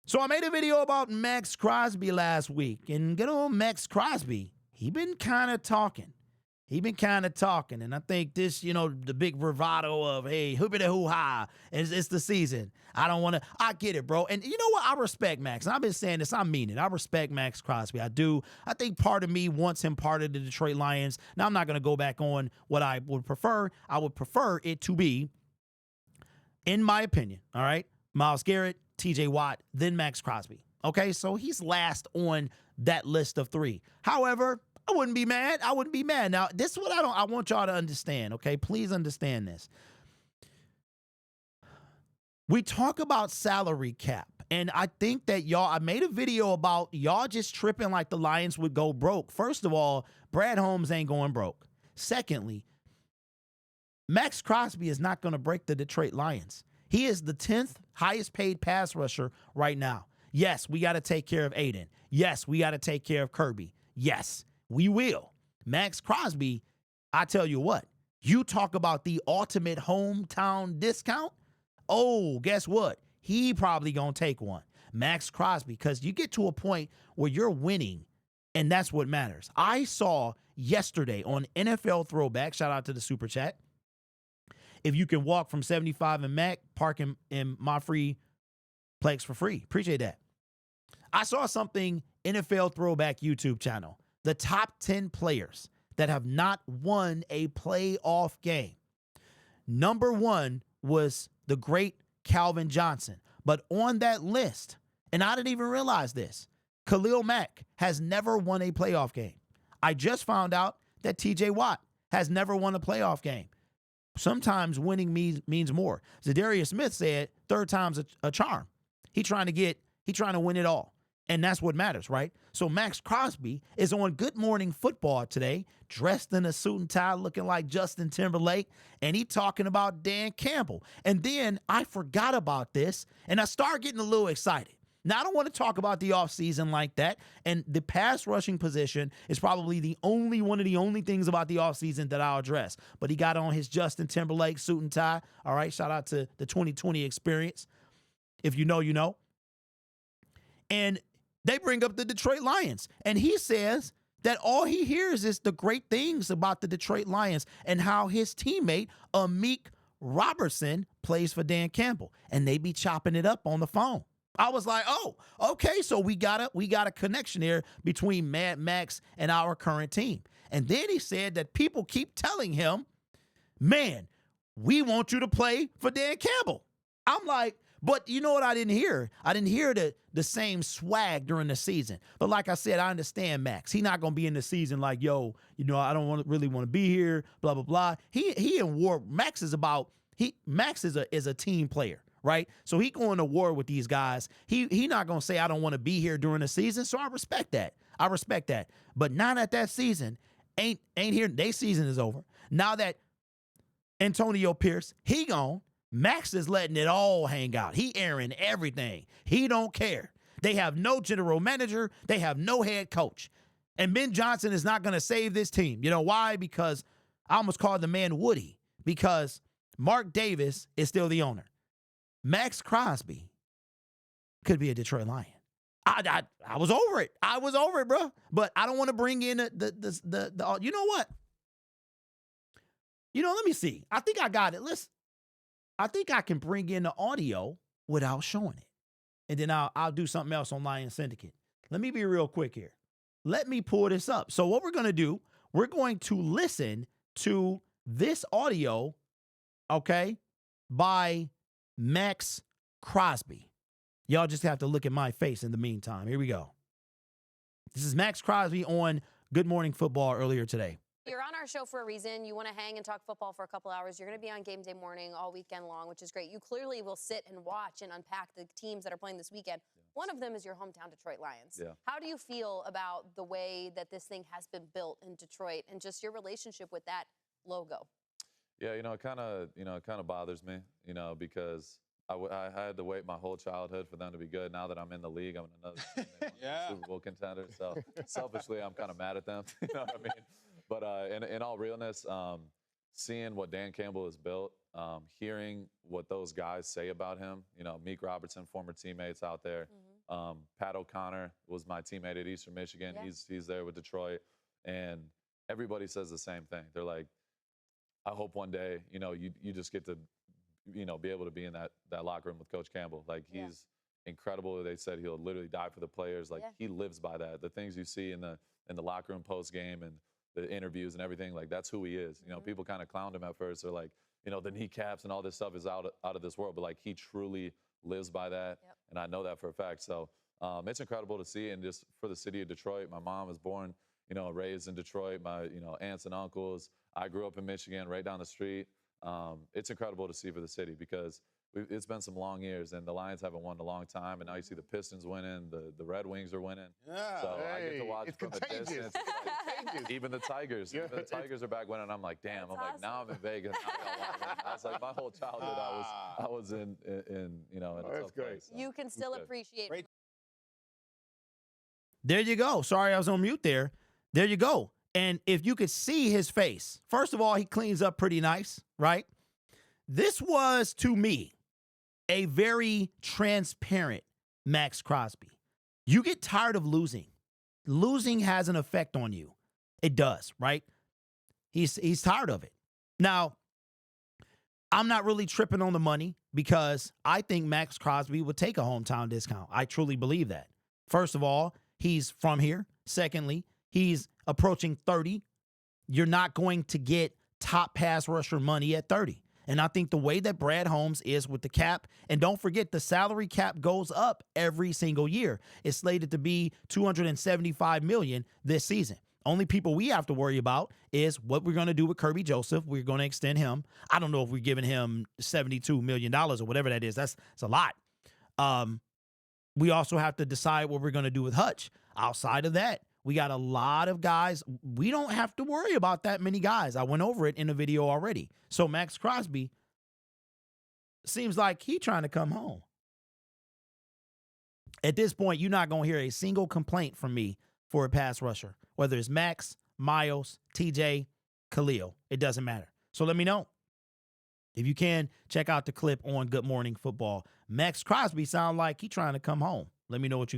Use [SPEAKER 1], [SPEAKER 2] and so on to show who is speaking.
[SPEAKER 1] So I made a video about Maxx Crosby last week, and good old Maxx Crosby, he been kind of talking. And I think this, the big bravado of, hey, hoopity-hoo-ha, it's the season. I get it, bro. And you know what? I respect Max. And I've been saying this, I mean it. I respect Maxx Crosby. I do. I think part of me wants him part of the Detroit Lions. Now, I'm not going to go back on what I would prefer. I would prefer it to be, in my opinion, all right, Myles Garrett, TJ Watt, then Maxx Crosby. Okay, so he's last on that list of three. However, I wouldn't be mad. Now, this is what I want y'all to understand, okay? Please understand this. We talk about salary cap, and I think that I made a video about y'all just tripping like the Lions would go broke. First of all, Brad Holmes ain't going broke. Secondly, Maxx Crosby is not going to break the Detroit Lions. He is the 10th highest paid pass rusher right now. Yes, we got to take care of Aiden. Yes, we got to take care of Kirby. Yes, we will. Maxx Crosby, I tell you what, you talk about the ultimate hometown discount. Oh, guess what? He probably going to take one. Maxx Crosby, because you get to a point where you're winning, and that's what matters. I saw yesterday on NFL Throwback, shout out to the Super Chat, if you can walk from 75 and Mac, park in my free Plex for free. Appreciate that. I saw something, NFL Throwback YouTube channel, the top 10 players that have not won a playoff game. Number one was the great Calvin Johnson. But on that list, and I didn't even realize this, Khalil Mack has never won a playoff game. I just found out that TJ Watt has never won a playoff game. Sometimes winning means more. Zadarius Smith said, third time's a charm. He trying to win it all. And that's what matters, right? So Maxx Crosby is on Good Morning Football today, dressed in a suit and tie, looking like Justin Timberlake, and he talking about Dan Campbell. And then I forgot about this, and I started getting a little excited. Now, I don't want to talk about the offseason like that, and the pass rushing position is probably one of the only things about the offseason that I'll address. But he got on his Justin Timberlake suit and tie. All right, shout out to the 2020 experience. If you know, you know. And they bring up the Detroit Lions, and he says that all he hears is the great things about the Detroit Lions and how his teammate, Amik Robertson, plays for Dan Campbell, and they be chopping it up on the phone. I was like, oh, okay, so we got a connection here between Mad Max and our current team. And then he said that people keep telling him, man, we want you to play for Dan Campbell. I'm like, but you know what I didn't hear? I didn't hear the same swag during the season. But like I said, I understand Max. He's not going to be in the season like, yo, I don't really want to be here, blah, blah, blah. He in war. Max is a team player. Right? So he going to war with these guys. He not going to say, I don't want to be here during the season. So I respect that. But now that season ain't here, their season is over. Now that Antonio Pierce, he gone, Max is letting it all hang out. He airing everything. He don't care. They have no general manager. They have no head coach. And Ben Johnson is not going to save this team. You know why? Because I almost called the man Woody, because Mark Davis is still the owner. Maxx Crosby could be a Detroit Lion. I was over it. I was over it, bro. But I don't want to bring in the you know what? Let me see. I think I got it. I think I can bring in the audio without showing it. And then I'll do something else on Lion Syndicate. Let me be real quick here. Let me pull this up. So what we're going to do, we're going to listen to this audio, okay, by Maxx Crosby. Y'all just have to look at my face in the meantime. Here we go. This is Maxx Crosby on Good Morning Football earlier today.
[SPEAKER 2] You're on our show for a reason. You want to hang and talk football for a couple hours. You're going to be on game day morning all weekend long, which is great. You clearly will sit and watch and unpack the teams that are playing this weekend. Yeah. One of them is your hometown Detroit Lions. Yeah. How do you feel about the way that this thing has been built in Detroit and just your relationship with that logo?
[SPEAKER 3] Yeah, it kind of bothers me, because I had to wait my whole childhood for them to be good. Now that I'm in the league, I'm in another team, Super Bowl contender. So selfishly, I'm kind of mad at them. You know what I mean? But in all realness, seeing what Dan Campbell has built, hearing what those guys say about him, Meek Robertson, former teammates out there, Pat O'Connor was my teammate at Eastern Michigan.
[SPEAKER 2] Yeah.
[SPEAKER 3] He's there with Detroit, and everybody says the same thing. They're like, I hope one day, you just get to, be able to be in that locker room with Coach Campbell. Like, he's incredible. They said he'll literally die for the players. Like, he lives by that. The things you see in the locker room post game and the interviews and everything, like, that's who he is. People kind of clowned him at first. They're like, the kneecaps and all this stuff is out of this world, but like, he truly lives by that. And I know that for a fact. So it's incredible to see. And just for the city of Detroit, my mom was born, raised in Detroit, my, aunts and uncles. I grew up in Michigan, right down the street. It's incredible to see for the city because it's been some long years, and the Lions haven't won in a long time. And now you see the Pistons winning, the Red Wings are winning.
[SPEAKER 4] Yeah,
[SPEAKER 3] so I get to watch from a
[SPEAKER 4] contagious.
[SPEAKER 3] distance. Like, even the Tigers, are back winning. I'm like, damn.
[SPEAKER 2] That's awesome.
[SPEAKER 3] Now I'm in Vegas. Now I want to win. I was like, my whole childhood, I was in a tough place. So
[SPEAKER 2] You can still
[SPEAKER 3] good.
[SPEAKER 2] appreciate.
[SPEAKER 4] Great.
[SPEAKER 1] There you go. Sorry, I was on mute there. There you go. And if you could see his face, first of all, he cleans up pretty nice, right? This was, to me, a very transparent Maxx Crosby. You get tired of losing. Losing has an effect on you. It does, right? He's tired of it. Now, I'm not really tripping on the money because I think Maxx Crosby would take a hometown discount. I truly believe that. First of all, he's from here. Secondly, he's approaching 30. You're not going to get top pass rusher money at 30. And I think the way that Brad Holmes is with the cap, and don't forget the salary cap goes up every single year. It's slated to be $275 million this season. Only people we have to worry about is what we're going to do with Kirby Joseph. We're going to extend him. I don't know if we're giving him $72 million or whatever that is. That's a lot. We also have to decide what we're going to do with Hutch. Outside of that, we got a lot of guys. We don't have to worry about that many guys. I went over it in a video already. So Maxx Crosby seems like he trying to come home. At this point, you're not going to hear a single complaint from me for a pass rusher, whether it's Max, Miles, TJ, Khalil. It doesn't matter. So let me know. If you can, check out the clip on Good Morning Football. Maxx Crosby sound like he trying to come home. Let me know what you think.